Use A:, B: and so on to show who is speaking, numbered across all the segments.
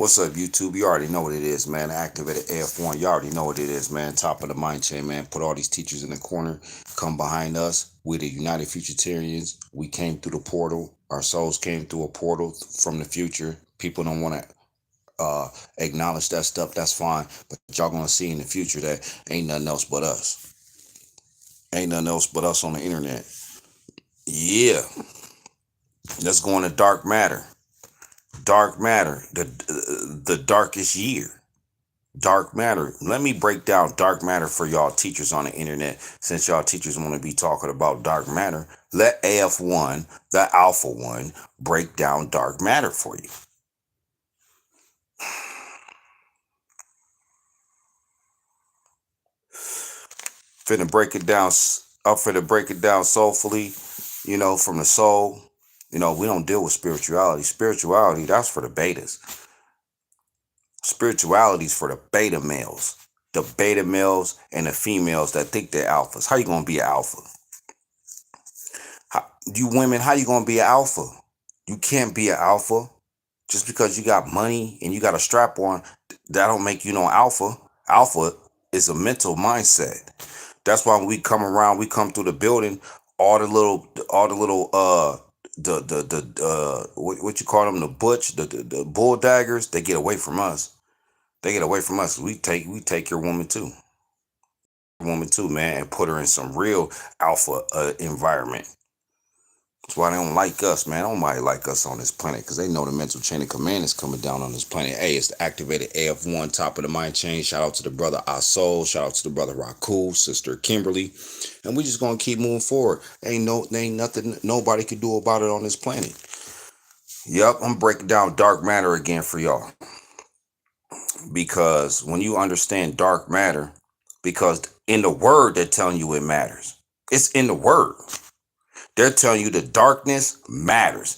A: What's up, YouTube? You already know what it is, man. Activated AF1. You already know what it is, man. Top of the mind chain, man. Put all these teachers in the corner. Come behind us. We the United Futuritarians. We came through the portal. Our souls came through a portal from the future. People don't want to acknowledge that stuff. That's fine. But y'all gonna see in the future that ain't nothing else but us. Ain't nothing else but us on the internet. Yeah. Let's go into dark matter. Dark matter. The darkest year. Dark matter. Let me break down dark matter for y'all teachers on the internet. Since y'all teachers want to be talking about dark matter, let AF1, the Alpha One, break down dark matter for you. Finna break it down. I'm finna break it down soulfully, from the soul. We don't deal with spirituality. Spirituality, that's for the betas. Spirituality's for the beta males. The beta males and the females that think they're alphas. How you gonna be an alpha? You women, how you gonna be an alpha? You can't be an alpha just because you got money and you got a strap on. That don't make you no alpha. Alpha is a mental mindset. That's why when we come around, we come through the building. What you call them, the butch, the bull daggers. They get away from us. They get away from us. We take your woman too, man, and put her in some real alpha environment. That's why they don't like us, man. Nobody like us on this planet because they know the mental chain of command is coming down on this planet. Hey, it's the activated AF1, top of the mind chain. Shout out to the brother Asol. Shout out to the brother Raku, sister Kimberly. And we just gonna keep moving forward. Ain't nothing nobody can do about it on this planet. Yep, I'm breaking down dark matter again for y'all. Because when you understand dark matter, because in the word they're telling you it matters. It's in the word. They're telling you the darkness matters.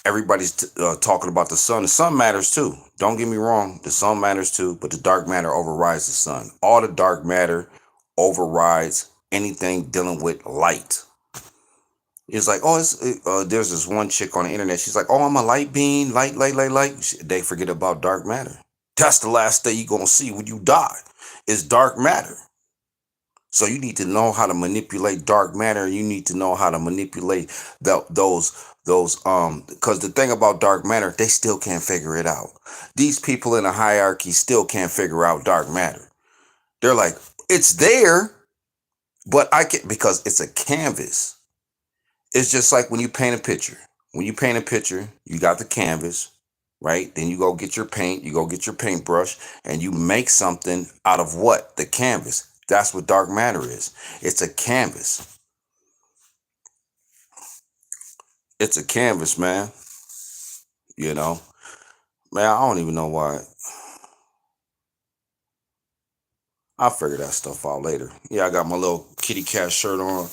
A: Everybody's talking about the sun. The sun matters too. Don't get me wrong. The sun matters too, but the dark matter overrides the sun. All the dark matter overrides anything dealing with light. It's like, there's this one chick on the internet. She's like, oh, I'm a light being, light. They forget about dark matter. That's the last thing you're going to see when you die is dark matter. So you need to know how to manipulate dark matter. You need to know how to manipulate those because the thing about dark matter, they still can't figure it out. These people in a hierarchy still can't figure out dark matter. They're like, it's there, but I can't, because it's a canvas. It's just like when you paint a picture. When you paint a picture, you got the canvas, right? Then you go get your paint, you go get your paintbrush, and you make something out of what? The canvas. That's what dark matter is. It's a canvas. It's a canvas, man. Man, I don't even know why. I'll figure that stuff out later. Yeah, I got my little kitty cat shirt on.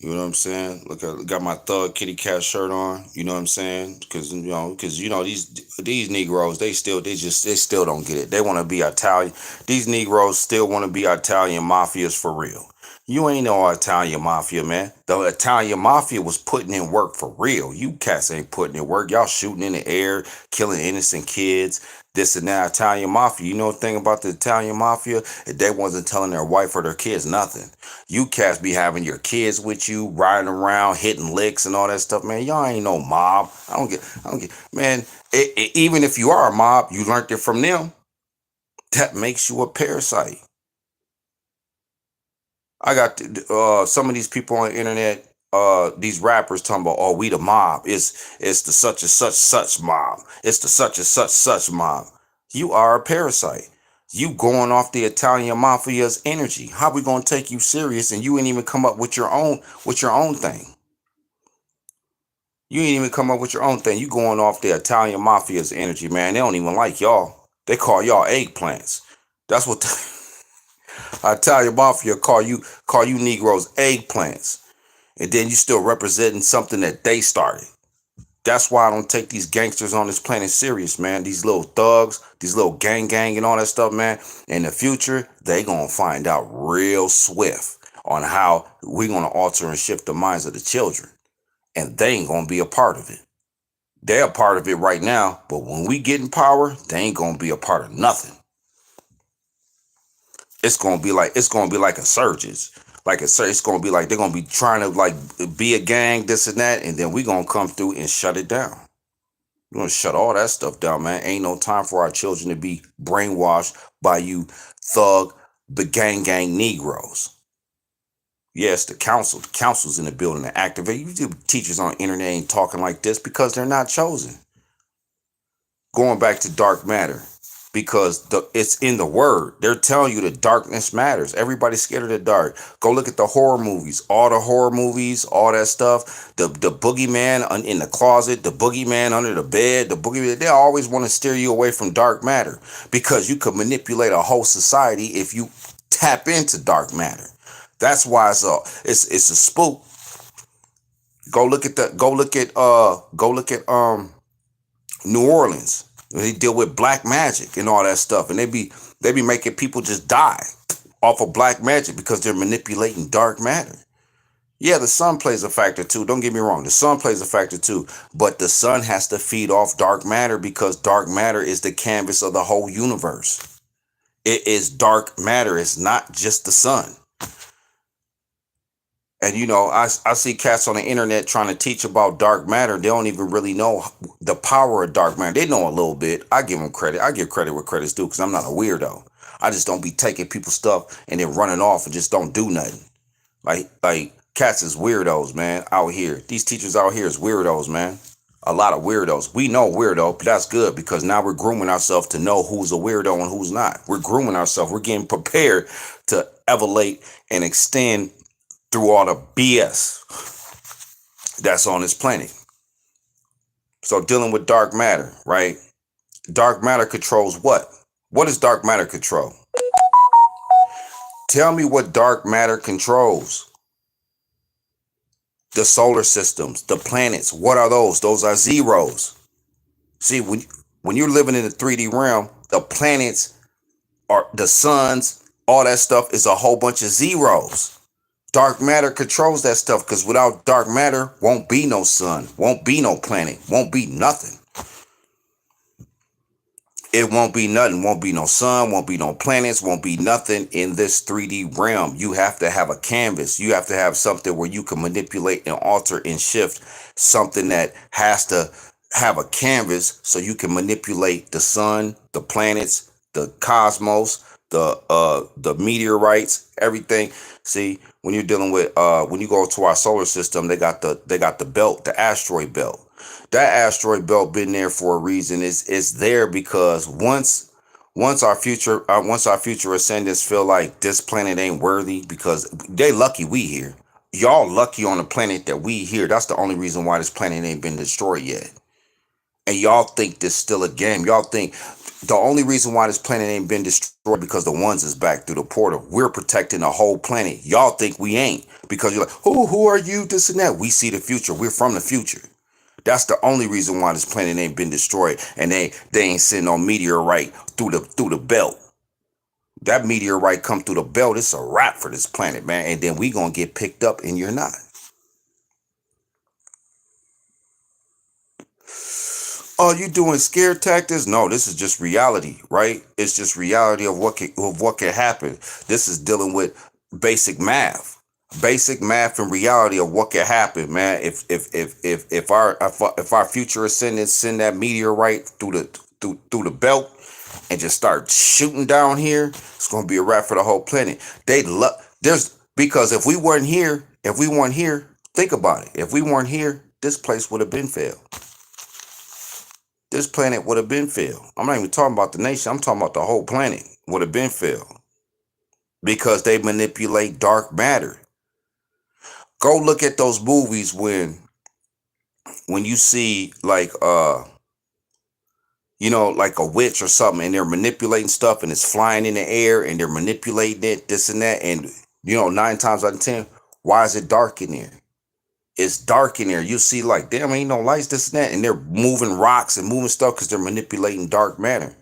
A: You know what I'm saying? Look, I got my thug kitty cat shirt on. You know what I'm saying? Because these Negroes, they still don't get it. They want to be Italian. These Negroes still want to be Italian mafias for real. You ain't no Italian mafia, man. The Italian mafia was putting in work for real. You cats ain't putting in work. Y'all shooting in the air, killing innocent kids. This and that Italian mafia. You know the thing about the Italian mafia? They wasn't telling their wife or their kids nothing. You cats be having your kids with you, riding around, hitting licks and all that stuff, man. Y'all ain't no mob. I don't get, man. Even if you are a mob, you learned it from them. That makes you a parasite. I got some of these people on the internet, these rappers talking about, oh, we the mob. It's the such and such mob. It's the such and such mob. You are a parasite. You going off the Italian mafia's energy. How we gonna take you serious and you ain't even come up with your own thing? You ain't even come up with your own thing. You going off the Italian mafia's energy, man. They don't even like y'all. They call y'all eggplants. That's what Italian mafia call you Negroes eggplants. And then you still representing something that they started. That's why I don't take these gangsters on this planet serious, man. These little thugs, these little gang and all that stuff, man. In the future, they gonna find out real swift on how we gonna alter and shift the minds of the children. And they ain't gonna be a part of it. They're a part of it right now, but when we get in power, they ain't gonna be a part of nothing. It's gonna be like a surges. It's gonna be like they're gonna be trying to like be a gang, this and that, and then we gonna come through and shut it down. We're gonna shut all that stuff down, man. Ain't no time for our children to be brainwashed by you thug, the gang Negroes. Yes, the council. The council's in the building to activate. You do teachers on the internet ain't talking like this because they're not chosen. Going back to dark matter, because it's in the word. They're telling you that darkness matters. Everybody's scared of the dark. Go look at the horror movies. All the horror movies, all that stuff. The boogeyman in the closet, the boogeyman under the bed, the boogeyman. They always want to steer you away from dark matter because you could manipulate a whole society if you tap into dark matter. That's why it's a spook. Go look at New Orleans. They deal with black magic and all that stuff, and they be making people just die off of black magic because they're manipulating dark matter. Yeah, the sun plays a factor too. Don't get me wrong, the sun plays a factor too, but the sun has to feed off dark matter because dark matter is the canvas of the whole universe. It is dark matter. It's not just the sun. And I see cats on the internet trying to teach about dark matter. They don't even really know the power of dark matter. They know a little bit. I give them credit. I give credit where credit's due because I'm not a weirdo. I just don't be taking people's stuff and then running off and just don't do nothing. Like cats is weirdos, man, out here. These teachers out here is weirdos, man. A lot of weirdos. We know weirdo, but that's good because now we're grooming ourselves to know who's a weirdo and who's not. We're grooming ourselves. We're getting prepared to elevate and extend through all the BS that's on this planet. So dealing with dark matter, right? Dark matter controls what? What does dark matter control? Tell me what dark matter controls. The solar systems, the planets. What are those? Those are zeros. See, when you're living in the 3D realm, the planets are the suns, all that stuff is a whole bunch of zeros. Dark matter controls that stuff because without dark matter, won't be no sun, won't be no planet, won't be nothing. It won't be nothing, won't be no sun, won't be no planets, won't be nothing in this 3D realm. You have to have a canvas. You have to have something where you can manipulate and alter and shift something that has to have a canvas so you can manipulate the sun, the planets, the cosmos, the meteorites, everything. See, when you're dealing with when you go to our solar system, they got the belt, the asteroid belt. That asteroid belt been there for a reason. It's there because once our future ascendants feel like this planet ain't worthy because they lucky we here. Y'all lucky on the planet that we here. That's the only reason why this planet ain't been destroyed yet. And y'all think this still a game. Y'all think the only reason why this planet ain't been destroyed because the ones is back through the portal. We're protecting the whole planet. Y'all think we ain't because you're like, who are you? This and that. We see the future. We're from the future. That's the only reason why this planet ain't been destroyed, and they ain't sending no meteorite through the belt. That meteorite come through the belt, it's a wrap for this planet, man. And then we gonna get picked up, and you're not. Oh, you doing scare tactics? No, this is just reality, right? It's just reality of what can happen. This is dealing with basic math and reality of what can happen, man. If our future ascendants send that meteorite through the belt and just start shooting down here, it's gonna be a wrap for the whole planet. Because if we weren't here, think about it. If we weren't here, this place would have been failed. This planet would have been failed. I'm not even talking about the nation. I'm talking about the whole planet would have been failed because they manipulate dark matter. Go look at those movies when you see like like a witch or something and they're manipulating stuff and it's flying in the air and they're manipulating it, this and that, and 9 times out of 10, why is it dark in there? It's dark in there. You see like, damn, ain't no lights, this and that, and they're moving rocks and moving stuff because they're manipulating dark matter.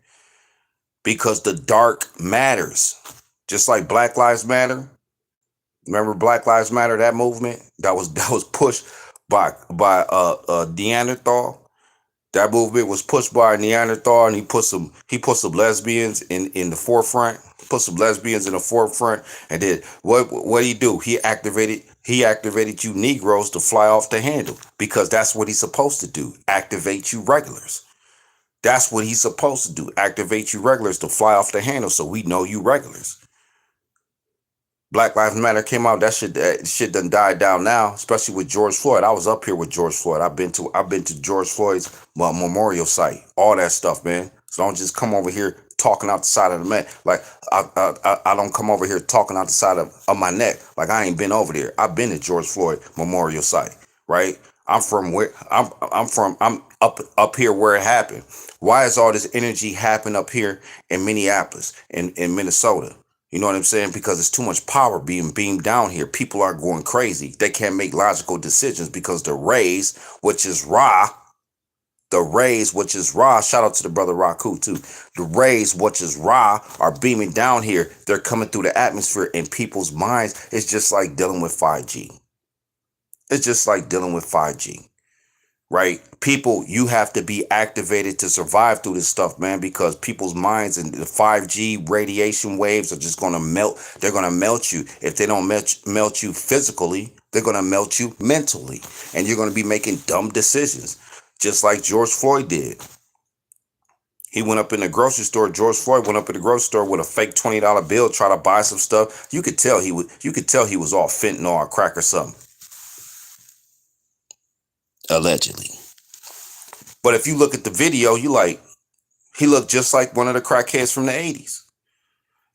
A: Because the dark matters. Just like Black Lives Matter. Remember Black Lives Matter, that movement that was pushed by Neanderthal. That movement was pushed by Neanderthal, and he put some lesbians in the forefront. Put some lesbians in the forefront, and then what did he do? He activated you Negroes to fly off the handle because that's what he's supposed to do. Activate you regulars. That's what he's supposed to do. Activate you regulars to fly off the handle, so we know you regulars. Black Lives Matter came out. That shit done died down now, especially with George Floyd. I was up here with George Floyd. I've been to George Floyd's memorial site. All that stuff, man. So don't just come over here talking out the side of the neck. Like I don't come over here talking out the side of my neck. Like I ain't been over there. I've been to George Floyd memorial site, right? I'm up here where it happened. Why is all this energy happening up here in Minneapolis, in Minnesota? You know what I'm saying? Because it's too much power being beamed down here. People are going crazy. They can't make logical decisions because the rays, which is Ra, shout out to the brother Raku too. The rays, which is Ra, are beaming down here. They're coming through the atmosphere in people's minds. It's just like dealing with 5G. It's just like dealing with 5G. Right? People, you have to be activated to survive through this stuff, man, because people's minds and the 5G radiation waves are just going to melt. They're going to melt you. If they don't melt you physically, they're going to melt you mentally. And you're going to be making dumb decisions, just like George Floyd did. He went up in the grocery store. George Floyd went up in the grocery store with a fake $20 bill, try to buy some stuff. You could tell he was all fentanyl or crack or something. Allegedly. But if you look at the video, he looked just like one of the crackheads from the 80s.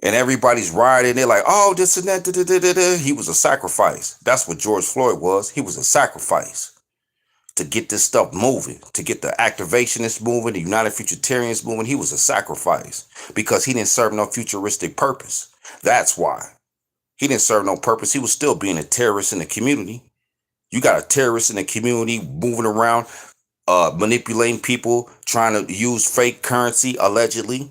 A: And everybody's rioting. They're like, oh, this and that. Da, da, da, da, da. He was a sacrifice. That's what George Floyd was. He was a sacrifice to get this stuff moving, to get the activationists moving, the United Futuritarians moving. He was a sacrifice because he didn't serve no futuristic purpose. That's why. He didn't serve no purpose. He was still being a terrorist in the community. You got a terrorist in the community moving around, manipulating people, trying to use fake currency, allegedly.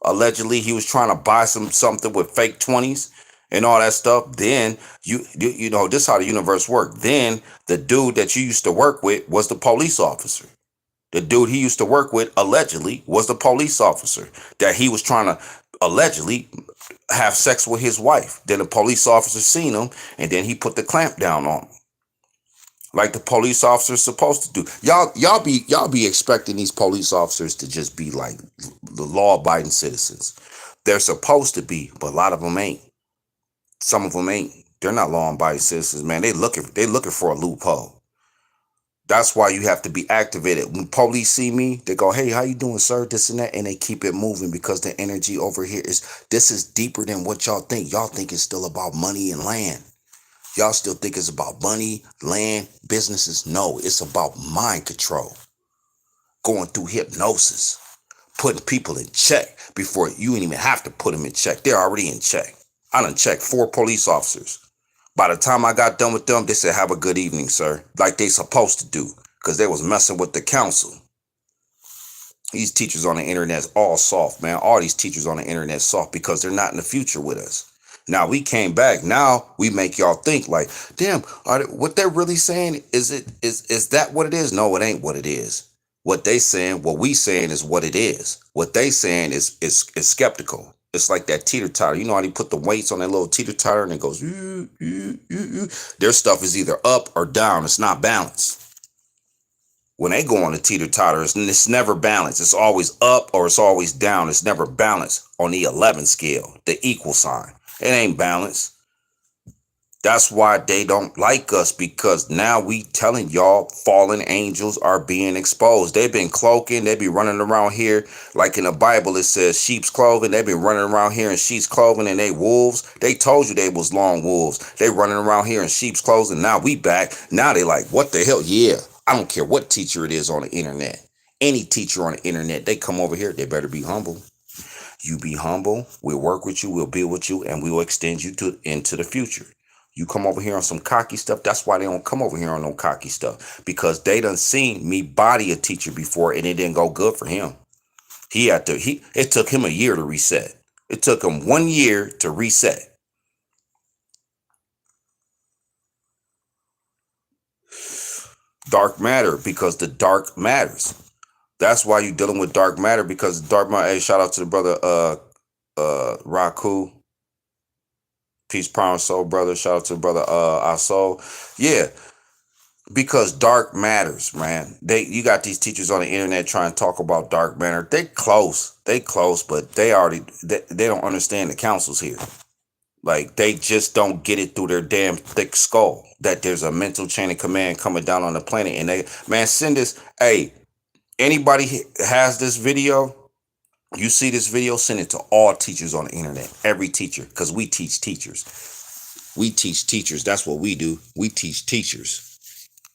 A: Allegedly, he was trying to buy something with fake 20s and all that stuff. Then you know this is how the universe worked. Then the dude that you used to work with was the police officer. The dude he used to work with allegedly was the police officer that he was trying to allegedly have sex with his wife. Then the police officer seen him, and then he put the clamp down on him, like the police officer's supposed to do. Y'all be expecting these police officers to just be like the law-abiding citizens. They're supposed to be, but a lot of them ain't. Some of them ain't. They're not law-abiding citizens, man. They looking for a loophole. That's why you have to be activated. When police see me, they go, "Hey, how you doing, sir?" This and that, and they keep it moving because the energy over here is deeper than what y'all think. Y'all think it's still about money and land. Y'all still think it's about money, land, businesses. No, it's about mind control. Going through hypnosis, putting people in check before you ain't even have to put them in check. They're already in check. I done checked 4 police officers. By the time I got done with them, they said, "Have a good evening, sir," like they supposed to do, because they was messing with the council. These teachers on the internet all soft, man. All these teachers on the internet soft because they're not in the future with us. Now we came back. Now we make y'all think like, damn, what they're really saying is that what it is? No, it ain't what it is. What they saying, what we saying is what it is. What they saying is skeptical. It's like that teeter totter. You know how they put the weights on that little teeter totter and it goes. Their stuff is either up or down. It's not balanced. When they go on the teeter totter, it's never balanced. It's always up or it's always down. It's never balanced on the 11 scale, the equal sign. It ain't balanced. That's why they don't like us, because now we telling y'all fallen angels are being exposed. They've been cloaking. They be running around here like in the Bible it says sheep's clothing. They've been running around here in sheep's clothing and they wolves. They told you they was long wolves. They running around here in sheep's clothing. Now we back. Now they like, what the hell? Yeah, I don't care what teacher it is on the internet. Any teacher on the internet, they come over here. They better be humble. You be humble. We'll work with you. We'll build with you, and we will extend you into the future. You come over here on some cocky stuff. That's why they don't come over here on no cocky stuff, because they done seen me body a teacher before and it didn't go good for him. It took him a year to reset. It took him 1 year to reset. Dark matter, because the dark matters. That's why you dealing with dark matter, because dark matter. Hey, shout out to the brother Raku. Peace, power, and soul, brother. Shout out to the brother our soul. Yeah, because dark matters, man. You got these teachers on the internet trying to talk about dark matter. They close, but they don't understand the councils here. Like, they just don't get it through their damn thick skull that there's a mental chain of command coming down on the planet. And they, man, send this. Hey, anybody has this video, you see this video, send it to all teachers on the internet. Every teacher, because we teach teachers. We teach teachers. That's what we do. We teach teachers.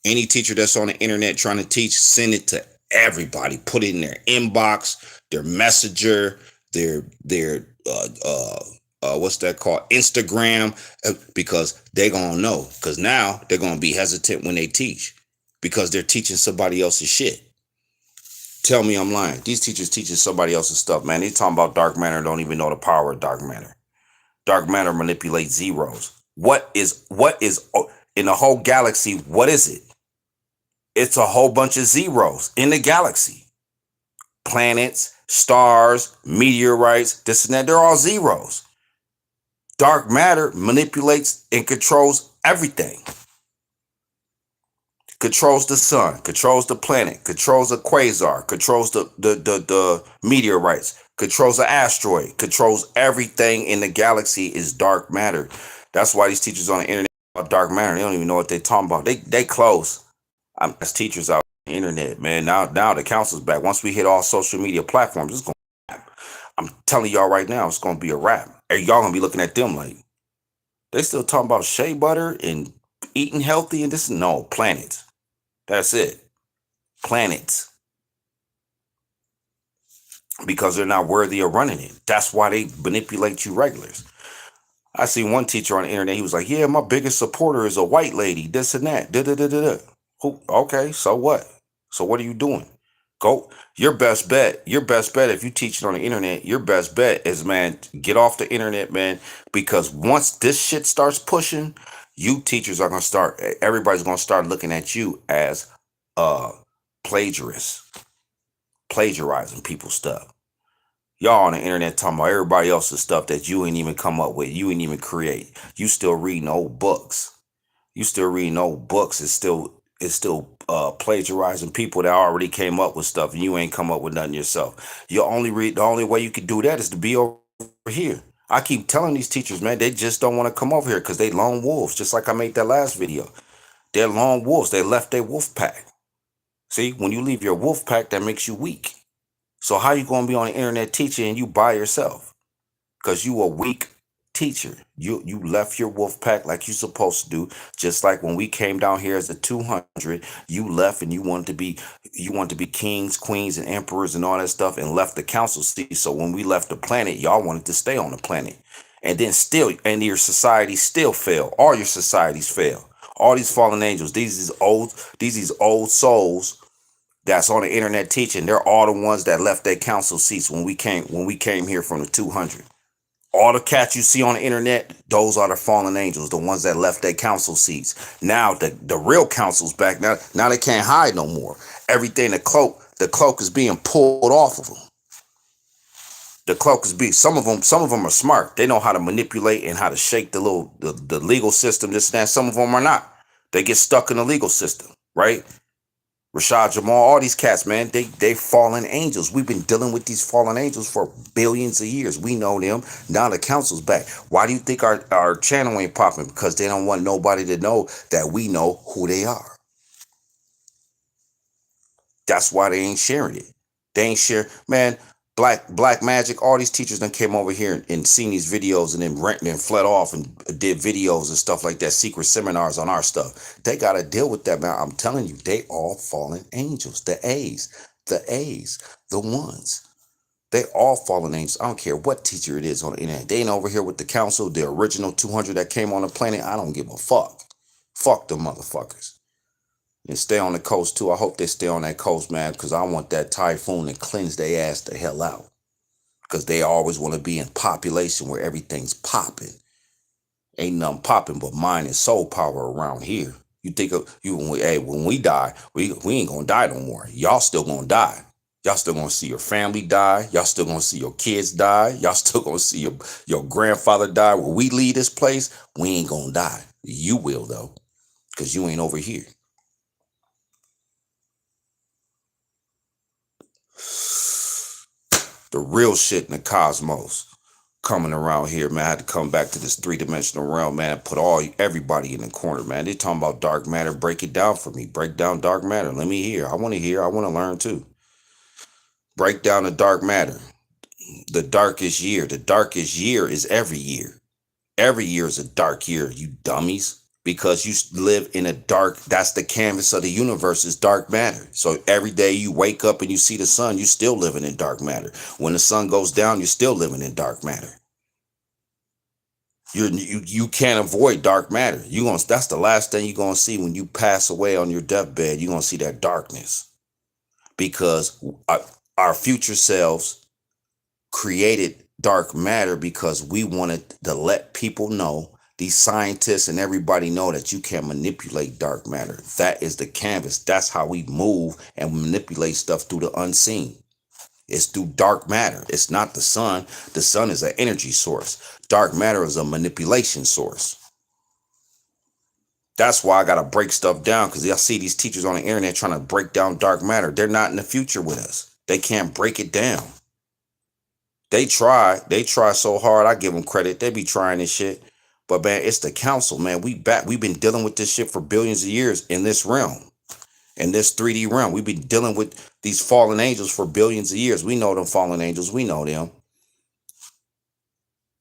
A: Any teacher that's on the internet trying to teach, send it to everybody. Put it in their inbox, their messenger, their what's that called? Instagram, because they're gonna know. Because now they're gonna be hesitant when they teach, because they're teaching somebody else's shit. Tell me I'm lying. These teachers teaching somebody else's stuff, man. They talking about dark matter and don't even know the power of dark matter. Dark matter manipulates zeros. What is in the whole galaxy? What is it? It's a whole bunch of zeros in the galaxy. Planets, stars, meteorites, this and that, they're all zeros. Dark matter manipulates and controls everything. Controls the sun, controls the planet, controls the quasar, controls the meteorites, controls the asteroid, controls everything in the galaxy is dark matter. That's why these teachers on the internet about dark matter, they don't even know what they're talking about. They close. As teachers out on the internet, man. Now the council's back. Once we hit all social media platforms, it's gonna. I'm telling y'all right now, it's gonna be a wrap. Y'all gonna be looking at them like they still talking about shea butter and eating healthy and this. No, planets. That's it. Planets. Because they're not worthy of running it. That's why they manipulate you regulars. I seen one teacher on the internet. He was like, "Yeah, my biggest supporter is a white lady. This and that. Da da da da da." Okay, so what? So what are you doing? Go. Your best bet. Your best bet. If you teach it on the internet, your best bet is, man, get off the internet, man. Because once this shit starts pushing, you teachers are gonna start. Everybody's gonna start looking at you as plagiarists, plagiarizing people's stuff. Y'all on the internet talking about everybody else's stuff that you ain't even come up with, you ain't even create. You still reading old books. You still reading old books. It's still plagiarizing people that already came up with stuff, and you ain't come up with nothing yourself. The only way you could do that is to be over here. I keep telling these teachers, man, they just don't want to come over here because they lone wolves. Just like I made that last video, they're lone wolves. They left their wolf pack. See, when you leave your wolf pack, that makes you weak. So how you gonna be on the internet teaching and you by yourself? Because you a weak teacher. You left your wolf pack like you supposed to do. Just like when we came down here as a 200, you left and you want to be kings, queens, and emperors and all that stuff, and left the council seat. So when we left the planet, y'all wanted to stay on the planet. And then and your society still fail. All your societies fail. All these fallen angels, these old souls that's on the internet teaching, they're all the ones that left their council seats when we came here from the 200. All the cats you see on the internet, those are the fallen angels, the ones that left their council seats. Now the real council's back. Now they can't hide no more. Everything, the cloak is being pulled off of them. The cloak is being, some of them are smart. They know how to manipulate and how to shake the legal system, this and that. Some of them are not. They get stuck in the legal system, right? Rashad Jamal, all these cats, man, they fallen angels. We've been dealing with these fallen angels for billions of years. We know them. Now the council's back. Why do you think our channel ain't popping? Because they don't want nobody to know that we know who they are. That's why they ain't sharing it. They ain't share, man. Black Magic, all these teachers then came over here and seen these videos and then fled off and did videos and stuff like that, secret seminars on our stuff. They got to deal with that, man. I'm telling you, they all fallen angels. The A's, the ones. They all fallen angels. I don't care what teacher it is on the internet. They ain't over here with the council, the original 200 that came on the planet. I don't give a fuck. Fuck them motherfuckers. And stay on the coast too. I hope they stay on that coast, man, because I want that typhoon to cleanse their ass the hell out. Because they always want to be in population where everything's popping. Ain't nothing popping but mind and soul power around here. You think of you when we die, we ain't gonna die no more. Y'all still gonna die. Y'all still gonna see your family die. Y'all still gonna see your kids die. Y'all still gonna see your grandfather die. When we leave this place, we ain't gonna die. You will though, because you ain't over here. The real shit in the cosmos coming around here, man. I had to come back to this three-dimensional realm, man, and put everybody in the corner, man. They talking about dark matter. Break it down for me. Break down dark matter. Let me hear. I want to hear. I want to learn too. Break down the dark matter. The darkest year. The darkest year is every year. Every year is a dark year, you dummies. Because you live in a dark, that's the canvas of the universe, is dark matter. So every day you wake up and you see the sun, you still living in dark matter. When the sun goes down, you're still living in dark matter. You can't avoid dark matter. That's the last thing you're gonna see when you pass away on your deathbed. You're gonna see that darkness. Because our future selves created dark matter because we wanted to let people know, these scientists and everybody know, that you can manipulate dark matter. That is the canvas. That's how we move and manipulate stuff through the unseen. It's through dark matter. It's not the sun. The sun is an energy source. Dark matter is a manipulation source. That's why I got to break stuff down, because I see these teachers on the internet trying to break down dark matter. They're not in the future with us. They can't break it down. They try so hard. I give them credit. They be trying this shit. But man, it's the council, man. We've been dealing with this shit for billions of years in this realm, in this 3D realm. We've been dealing with these fallen angels for billions of years. We know them fallen angels. We know them.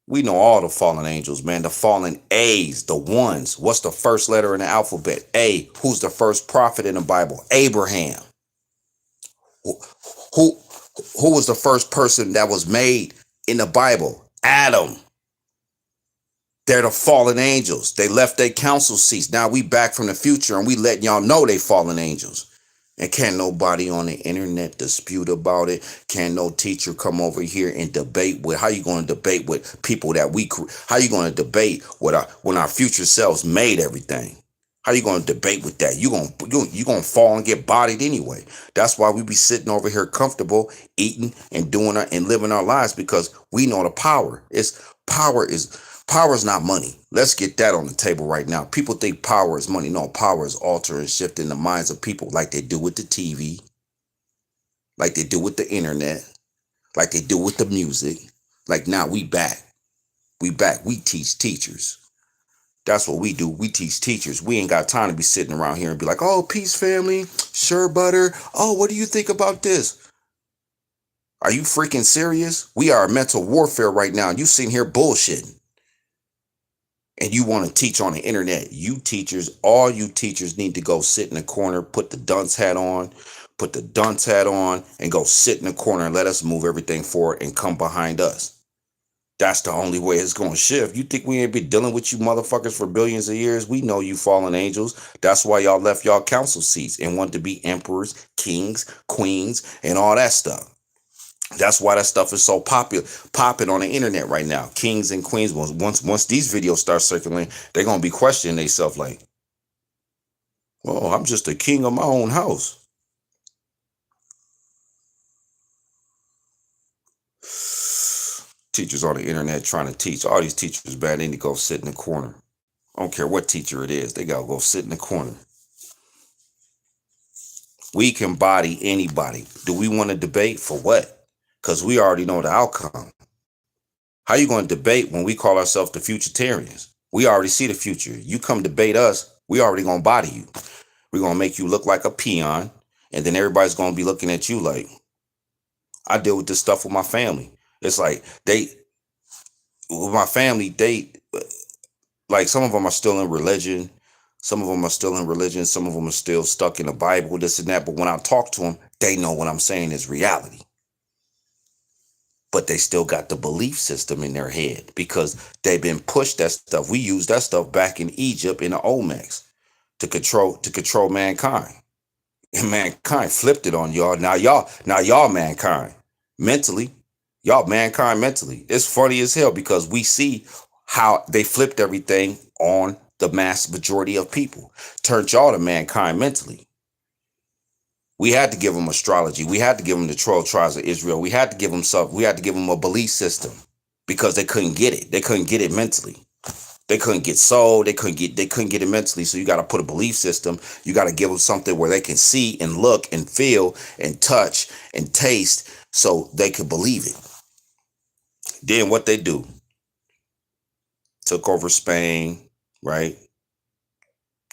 A: We know all the fallen angels, man. The fallen A's, the ones. What's the first letter in the alphabet? A. Who's the first prophet in the Bible? Abraham. Who was the first person that was made in the Bible? Adam. They're the fallen angels. They left their council seats. Now we back from the future and we letting y'all know they fallen angels. And can't nobody on the internet dispute about it. Can't no teacher come over here and debate with. How you going to debate with people that how you going to debate with when our future selves made everything? How you going to debate with that? You going to fall and get bodied anyway. That's why we be sitting over here comfortable, eating and doing and living our lives, because we know the power. Power is not money. Let's get that on the table right now. People think power is money. No, power is altering and shifting the minds of people, like they do with the TV, like they do with the internet, like they do with the music. Like now we back. We back. We teach teachers. That's what we do. We teach teachers. We ain't got time to be sitting around here and be like, oh, peace, family, sure, butter. Oh, what do you think about this? Are you freaking serious? We are mental warfare right now. You sitting here bullshitting. And you want to teach on the internet. All you teachers need to go sit in the corner, put the dunce hat on, and go sit in the corner and let us move everything forward and come behind us. That's the only way it's going to shift. You think we ain't been dealing with you motherfuckers for billions of years? We know you fallen angels. That's why y'all left y'all council seats and wanted to be emperors, kings, queens, and all that stuff. That's why that stuff is so popping on the internet right now. Kings and queens. Once these videos start circulating, they're gonna be questioning themselves like, well, I'm just a king of my own house. Teachers on the internet trying to teach. All these teachers, man, they need to go sit in the corner. I don't care what teacher it is. They gotta go sit in the corner. We can body anybody. Do we want to debate for what? Because we already know the outcome. How you going to debate when we call ourselves the futuritarians? We already see the future. You come debate us, we already going to body you. We're going to make you look like a peon, and then everybody's going to be looking at you like, I deal with this stuff with my family. It's like with my family, like some of them are still in religion. Some of them are still stuck in the Bible, this and that. But when I talk to them, they know what I'm saying is reality. But they still got the belief system in their head because they've been pushed that stuff. We used that stuff back in Egypt in the Olmecs to control mankind. And mankind flipped it on y'all. Now y'all mankind mentally. Y'all mankind mentally. It's funny as hell because we see how they flipped everything on the mass majority of people. Turned y'all to mankind mentally. We had to give them astrology. We had to give them the 12 tribes of Israel. We had to give them something. We had to give them a belief system because they couldn't get it. They couldn't get it mentally. They couldn't get sold. They couldn't get it mentally. So you got to put a belief system. You got to give them something where they can see and look and feel and touch and taste so they could believe it. Then what they do? Took over Spain, right?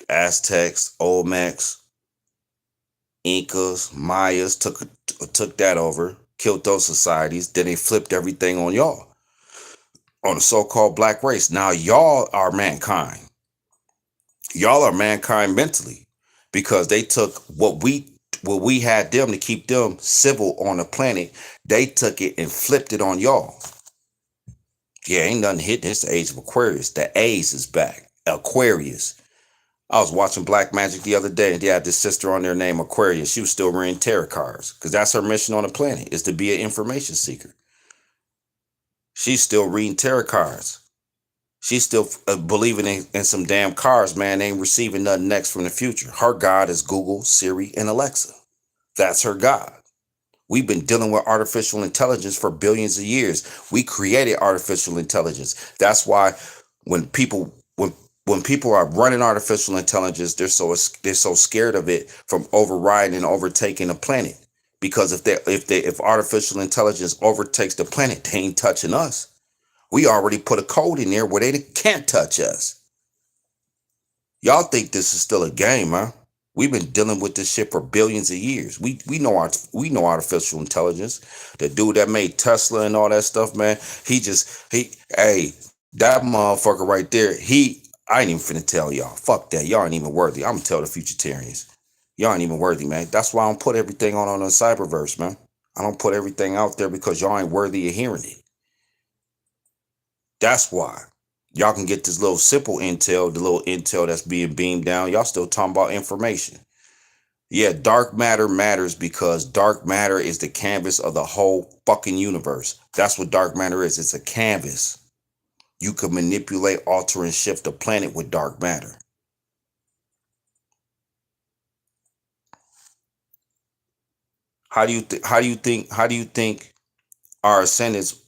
A: Aztecs, Olmecs, Incas, Mayas took that over, killed those societies. Then they flipped everything on y'all, on the so-called black race. Now y'all are mankind. Y'all are mankind mentally because they took what we had them to keep them civil on the planet. They took it and flipped it on y'all. Yeah, ain't nothing hitting. It's the age of Aquarius. The A's is back. Aquarius. I was watching Black Magic the other day, and they had this sister on there named Aquarius. She was still reading tarot cards because that's her mission on the planet, is to be an information seeker. She's still reading tarot cards. She's still believing in some damn cards, man. They ain't receiving nothing next from the future. Her God is Google, Siri, and Alexa. That's her God. We've been dealing with artificial intelligence for billions of years. We created artificial intelligence. That's why when people are running artificial intelligence, they're so scared of it from overriding and overtaking the planet. Because if artificial intelligence overtakes the planet, they ain't touching us. We already put a code in there where they can't touch us. Y'all think this is still a game, huh? We've been dealing with this shit for billions of years. We know artificial intelligence. The dude that made Tesla and all that stuff, man, that motherfucker right there, I ain't even finna tell y'all. Fuck that. Y'all ain't even worthy. I'm gonna tell the Futuritarians. Y'all ain't even worthy, man. That's why I don't put everything on the cyberverse, man. I don't put everything out there because y'all ain't worthy of hearing it. That's why. Y'all can get this little simple intel, the little intel that's being beamed down. Y'all still talking about information. Yeah, dark matter matters because dark matter is the canvas of the whole fucking universe. That's what dark matter is. It's a canvas. You can manipulate, alter, and shift the planet with dark matter. How do you think our ascendants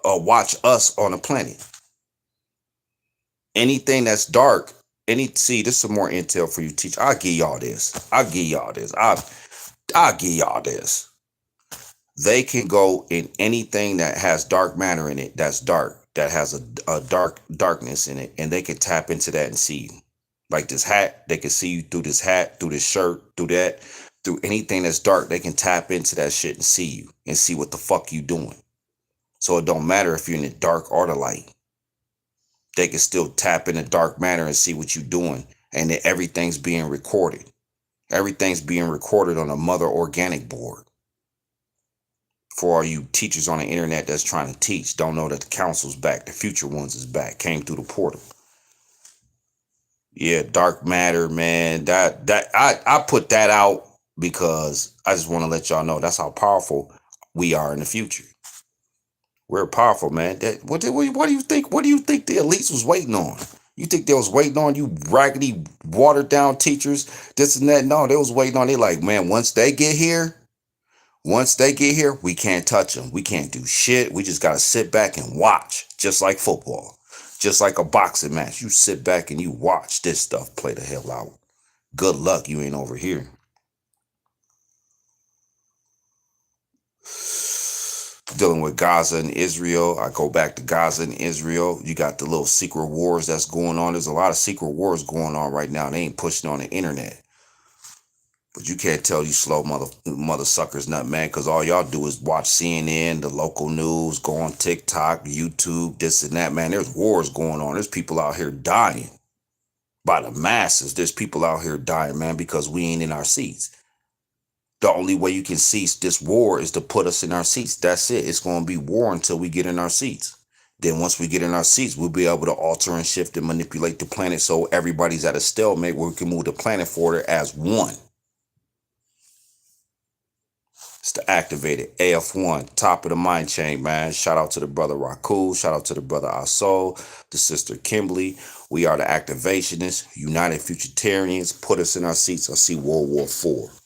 A: watch us on the planet? Anything that's dark, see, this is some more intel for you, teacher. I'll give y'all this. I'll give y'all this. They can go in anything that has dark matter in it, that's dark, that has a darkness in it, and they can tap into that and see you. Like this hat, they can see you through this hat, through this shirt, through that, through anything that's dark. They can tap into that shit and see you and see what the fuck you doing. So it don't matter if you're in the dark or the light. They can still tap into dark matter and see what you're doing. And then everything's being recorded. Everything's being recorded on a mother organic board. For all you teachers on the internet that's trying to teach, don't know that the council's back. The future ones is back. Came through the portal. Yeah, dark matter, man. I put that out because I just want to let y'all know that's how powerful we are in the future. We're powerful, man. What do you think? What do you think the elites was waiting on? You think they was waiting on you raggedy, watered down teachers, this and that? No, they was waiting on. They like, man, once they get here, we can't touch them. We can't do shit. We just gotta sit back and watch, just like football, just like a boxing match. You sit back and you watch this stuff play the hell out. Good luck, you ain't over here. Dealing with Gaza and Israel. I go back to Gaza and Israel. You got the little secret wars that's going on. There's a lot of secret wars going on right now. They ain't pushing on the internet. But you can't tell you slow mother suckers nothing, man, because all y'all do is watch CNN, the local news, go on TikTok, YouTube, this and that, man. There's wars going on. There's people out here dying by the masses. There's people out here dying, man, because we ain't in our seats. The only way you can cease this war is to put us in our seats. That's it. It's going to be war until we get in our seats. Then once we get in our seats, we'll be able to alter and shift and manipulate the planet so everybody's at a stalemate where we can move the planet forward as one. It's the activated AF1, top of the mind chain, man. Shout out to the brother Raku. Shout out to the brother Asol, the sister Kimberly. We are the activationists, United Futuritarians. Put us in our seats. I see World War IV.